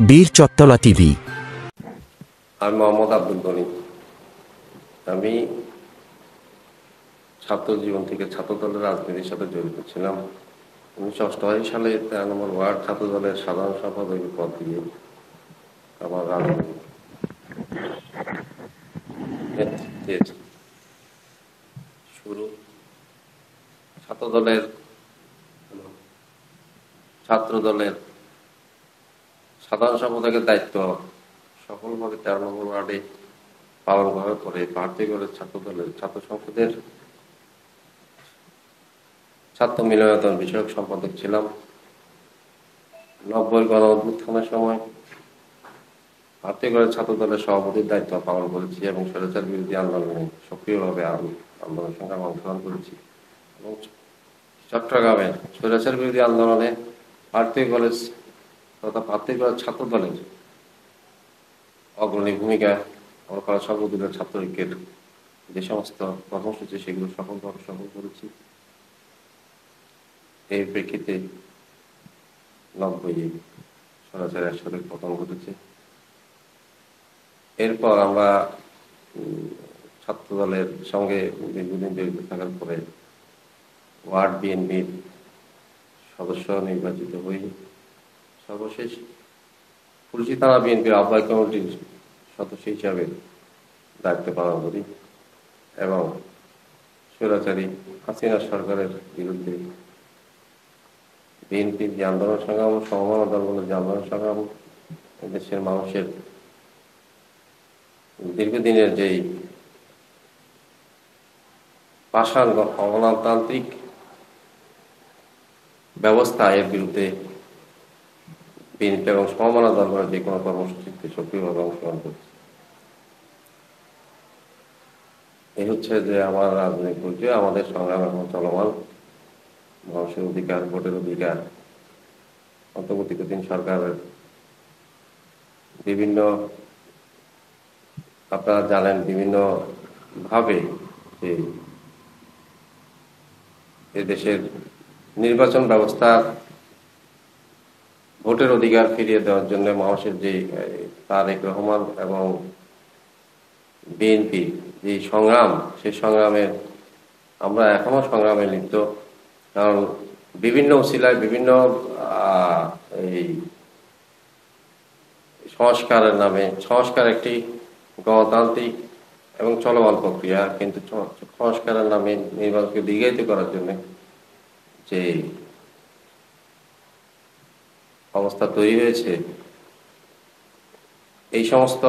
বীর চত্বলা টিভি। আমি মোহাম্মদ আব্দুল গনি। আমি ছাত্র জীবন থেকে ছাত্র দলের রাজনীতির সাথে জড়িত ছিলাম। 1988 সালে 13 নম্বর ওয়ার্ড ছাত্র দলের সাধারণ সম্পাদকের পদ দিয়ে আমার রাজনীতি নেতৃত্বের শুরু। ছাত্র দলের সাধারণ সম্পাদকের দায়িত্ব সফলভাবে 13 নম্বর ওয়ার্ডে পালন করার পরে পার্থিগড়ের ছাত্র দলের ছাত্র সংসদের ছাত্র মিলনায়তন বিষয়ক সম্পাদক ছিলাম। 90 গণ অভ্যুত্থানের সময় পার্থিগড়ের ছাত্র দলের সভাপতির দায়িত্ব পালন করেছি এবং স্বৈরাচার বিরোধী আন্দোলনে সক্রিয়ভাবে আন্দোলন সংগ্রামে অংশগ্রহণ করেছি এবং চট্টগ্রামে স্বৈরাচার বিরোধী আন্দোলনে পার্থিগড়ের ছাত্র দলের অগ্রণী ভূমিকা পালন করা সর্বদলীয় ছাত্র ঐক্যের যে সমস্ত কর্মসূচি সেগুলো সফলভাবে সফল করেছি। এই প্রেক্ষিতে 90 স্বৈরাচারের একসাথে পতন ঘটেছে। এরপর আমরা ছাত্র দলের সঙ্গে দীর্ঘদিন জড়িত থাকার পরে ওয়ার্ড বিএনপির সদস্য নির্বাচিত হই। সর্বশেষ খুলশী থানা বিএনপির আহ্বায়ক কমিটির সদস্য হিসাবে দায়িত্ব পালন করি এবং স্বৈরাচারী হাসিনা সরকারের বিরুদ্ধে বিএনপির যে আন্দোলন সংগ্রাম, সমমান দলগুলোর যে আন্দোলন সংগ্রাম, দেশের মানুষের দীর্ঘদিনের যেই পাষাণ অগণতান্ত্রিক ব্যবস্থা, এর বিরুদ্ধে বিএনপি এবং সমমান দলগুলোর যে কোনো কর্মসূচিতে সক্রিয়ভাবে অংশগ্রহণ করছে। এই হচ্ছে যে আমার রাজনৈতিক পরিচয়। আমাদের সংগ্রাম এখন চলমান। মানুষের অধিকার, ভোটের অধিকার, অন্তর্বর্তীকালীন সরকারের বিভিন্ন, আপনারা জানেন, বিভিন্ন ভাবে যে এদেশের নির্বাচন ব্যবস্থা ভোটের অধিকার ফিরিয়ে দেওয়ার জন্য মানুষের যে তারেক রহমান এবং বিএনপি যে সংগ্রাম, সেই সংগ্রামে আমরা এখনো সংগ্রামে লিপ্ত। কারণ বিভিন্ন উসিলায় বিভিন্ন এই সংস্কারের নামে, সংস্কার একটি গণতান্ত্রিক এবং চলমান প্রক্রিয়া, কিন্তু সংস্কারের নামে নির্বাচনকে দীর্ঘায়িত করার জন্য যে অবস্থা তৈরি হয়েছে, এই সমস্ত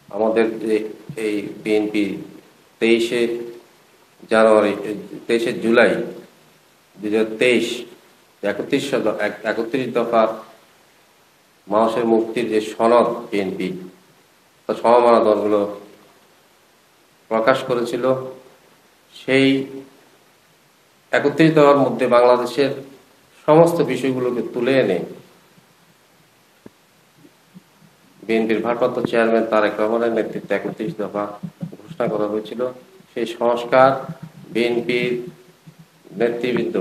আমাদের এই বিএনপি 23 জুলাই 2023 31 দফা মানুষের মুক্তির যে সনদ বিএনপি সমমান দলগুলো প্রকাশ করেছিল, সেই 31 দফার মধ্যে বাংলাদেশের সমস্ত বিষয়গুলোকে তুলে এনে বিএনপির ভারপ্রাপ্ত চেয়ারম্যান তারেক রহমানের নেতৃত্বে 31 দফা ঘোষণা করা হয়েছিল। সেই সংস্কার বিএনপির নেতৃবৃন্দ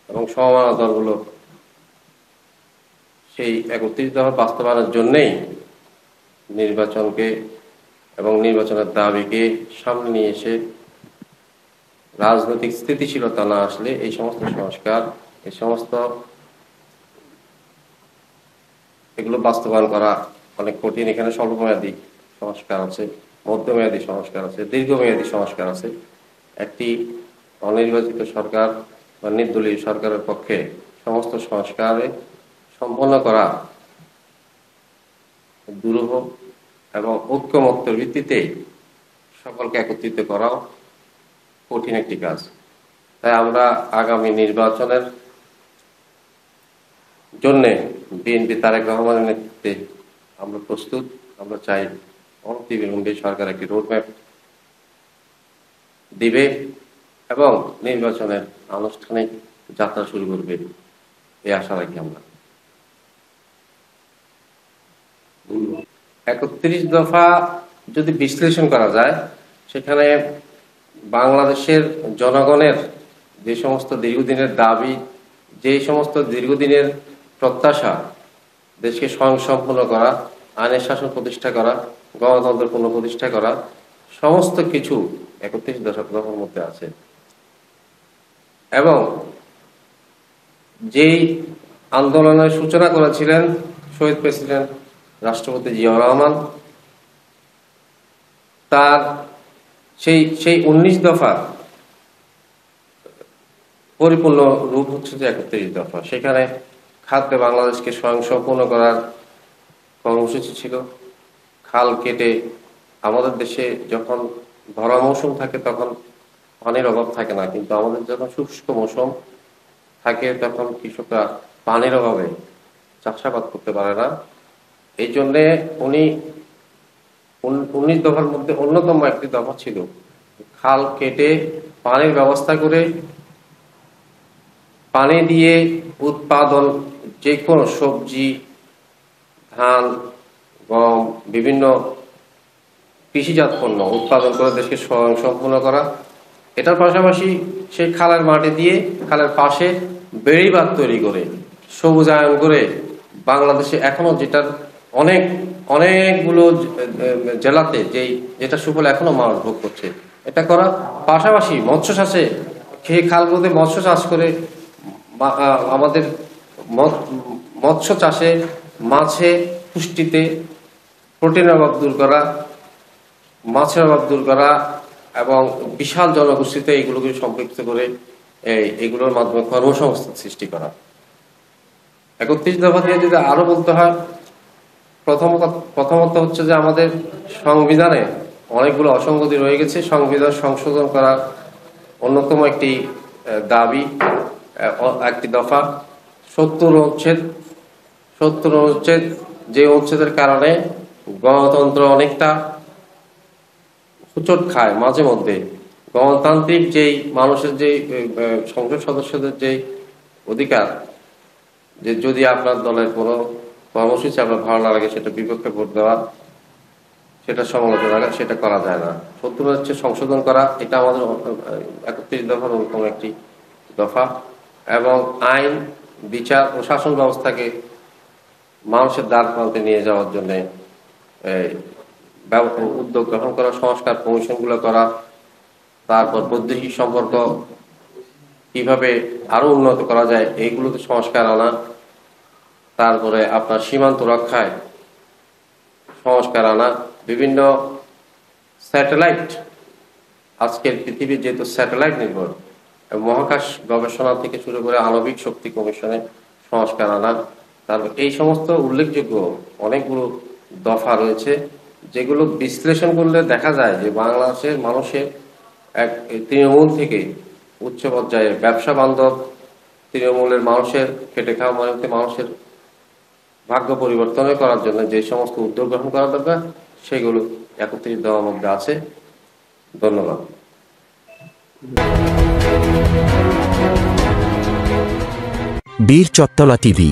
এবং সমমান দলগুলো সেই 31 দফা বাস্তবায়নের জন্যই নির্বাচনকে এবং নির্বাচনের দাবিকে সামনে নিয়ে এসে রাজনৈতিক স্থিতিশীলতা না আসলে এই সমস্ত সংস্কার, এই সমস্ত এগুলো বাস্তবায়ন করা অনেক কঠিন। এখানে স্বল্পমেয়াদী সংস্কার আছে, মধ্যমেয়াদী সংস্কার আছে, দীর্ঘমেয়াদী সংস্কার আছে। একটি অনির্বাচিত সরকার বা নির্দলীয় সরকারের পক্ষে সমস্ত সংস্কারে সম্পন্ন করা দুরূহ এবং ঐক্যমত্যের ভিত্তিতে সকলকে একত্রিত করাও কঠিন একটি কাজ। তাই আমরা আগামী নির্বাচনের জন্য বিএনপি তারেক রহমানের নেতৃত্বে আমরা প্রস্তুত। আমরা চাই অনতিবিলম্বে সরকার একটি রোডম্যাপ দিবে এবং নির্বাচনের আনুষ্ঠানিক যাত্রা শুরু করবে, এই আশা রাখি আমরা। 31 দফা যদি বিশ্লেষণ করা যায়, সেখানে বাংলাদেশের জনগণের যে সমস্ত দীর্ঘদিনের দাবি যে সমস্ত দীর্ঘদিনের প্রত্যাশা, দেশকে স্বয়ংসম্পূর্ণ করা, আইনের শাসন প্রতিষ্ঠা করা, গণতন্ত্র পুনঃপ্রতিষ্ঠা করা, সমস্ত কিছু 31 দফার মধ্যে আছে। এবং যেই আন্দোলনের সূচনা করেছিলেন শহীদ প্রেসিডেন্ট রাষ্ট্রপতি জিয়াউর রহমান, তার সেই 19 দফা পরিপূর্ণ রূপ হচ্ছে যে 31 দফা। সেখানে খাদ্যে বাংলাদেশকে স্বয়ংসম্পূর্ণ করার কর্মসূচি ছিল। খাল কেটে আমাদের দেশে যখন ভরা মৌসুম থাকে তখন পানির অভাব থাকে না, কিন্তু আমাদের যখন শুষ্ক মৌসুম থাকে তখন কৃষকরা পানির অভাবে চাষাবাদ করতে পারে না। এই জন্যে উনি 19 দফার মধ্যে অন্যতম একটি দফা ছিল খাল কেটে পানির ব্যবস্থা করে পানি দিয়ে উৎপাদন, যে কোনো সবজি, ধান, গম, বিভিন্ন কৃষিজাত পণ্য উৎপাদন করে দেশকে স্বয়ংসম্পূর্ণ করা। এটার পাশাপাশি সেই খালের মাটি দিয়ে খালের পাশে বেড়িবাঁধ তৈরি করে সবুজায়ন করে বাংলাদেশে এখনো যেটার অনেকগুলো জেলাতে যেটা সুফল এখনো মানুষ ভোগ করছে, এটা করা। পাশাপাশি মৎস্য চাষে সেই খালগুলোতে মৎস্য চাষ করে আমাদের মৎস্য চাষে মাছে পুষ্টিতে প্রোটিনের অভাব দূর করা, মাছের অভাব দূর করা এবং বিশাল জনগোষ্ঠীতে এগুলোকে সম্পৃক্ত করে এগুলোর মাধ্যমে কর্মসংস্থান সৃষ্টি করা। 31 দফা দিয়ে যদি আরো বলতে হয়, প্রথমত হচ্ছে যে আমাদের সংবিধানে অনেকগুলো অসঙ্গতি রয়ে গেছে। সংবিধান সংশোধন করা অন্যতম একটি দাবি, একটি দফা। 70 অনুচ্ছেদ, যে অনুচ্ছেদের কারণে গণতন্ত্র অনেকটা হুচট খায় মাঝে মধ্যে। গণতান্ত্রিক যেই মানুষের যেই সংসদ সদস্যদের যেই অধিকার, যে যদি আপনার দলের কোনো কর্মসূচি আপনার ভালো না লাগে সেটা বিপক্ষে ভোট দেওয়া, সেটা সমালোচনা করা, সেটা করা যায় না। 70 হচ্ছে সংশোধন করা, এটা আমাদের 31 দফার অন্যতম একটি দফা। এবং আইন, বিচার ও শাসন ব্যবস্থাকে মানুষের দ্বার প্রান্তে নিয়ে যাওয়ার জন্য উদ্যোগ গ্রহণ করা, সংস্কার কমিশনগুলো করা, তারপর বৈদেশিক সম্পর্ক কিভাবে আরো উন্নত করা যায় এইগুলোতে সংস্কার আনা, তারপরে আপনার সীমান্ত রক্ষায় সংস্কার আনা, বিভিন্ন স্যাটেলাইট, আজকের পৃথিবীর যেহেতু স্যাটেলাইট নির্ভর, মহাকাশ গবেষণা থেকে শুরু করে আণবিক শক্তি কমিশনে সংস্কার আনা। তারপর এই সমস্ত উল্লেখযোগ্য অনেকগুলো দফা রয়েছে, যেগুলো বিশ্লেষণ করলে দেখা যায় যে বাংলাদেশের মানুষের এক তৃণমূল থেকে উচ্চ পর্যায়ে ব্যবসা বান্ধব তৃণমূলের মানুষের, খেটে খাওয়া মানুষের ভাগ্য পরিবর্তন করার জন্য যে সমস্ত উদ্যোগ গ্রহণ করা দরকার সেগুলো 31 দফার মধ্যে আছে। ধন্যবাদ। বীর চত্তলা টিভি।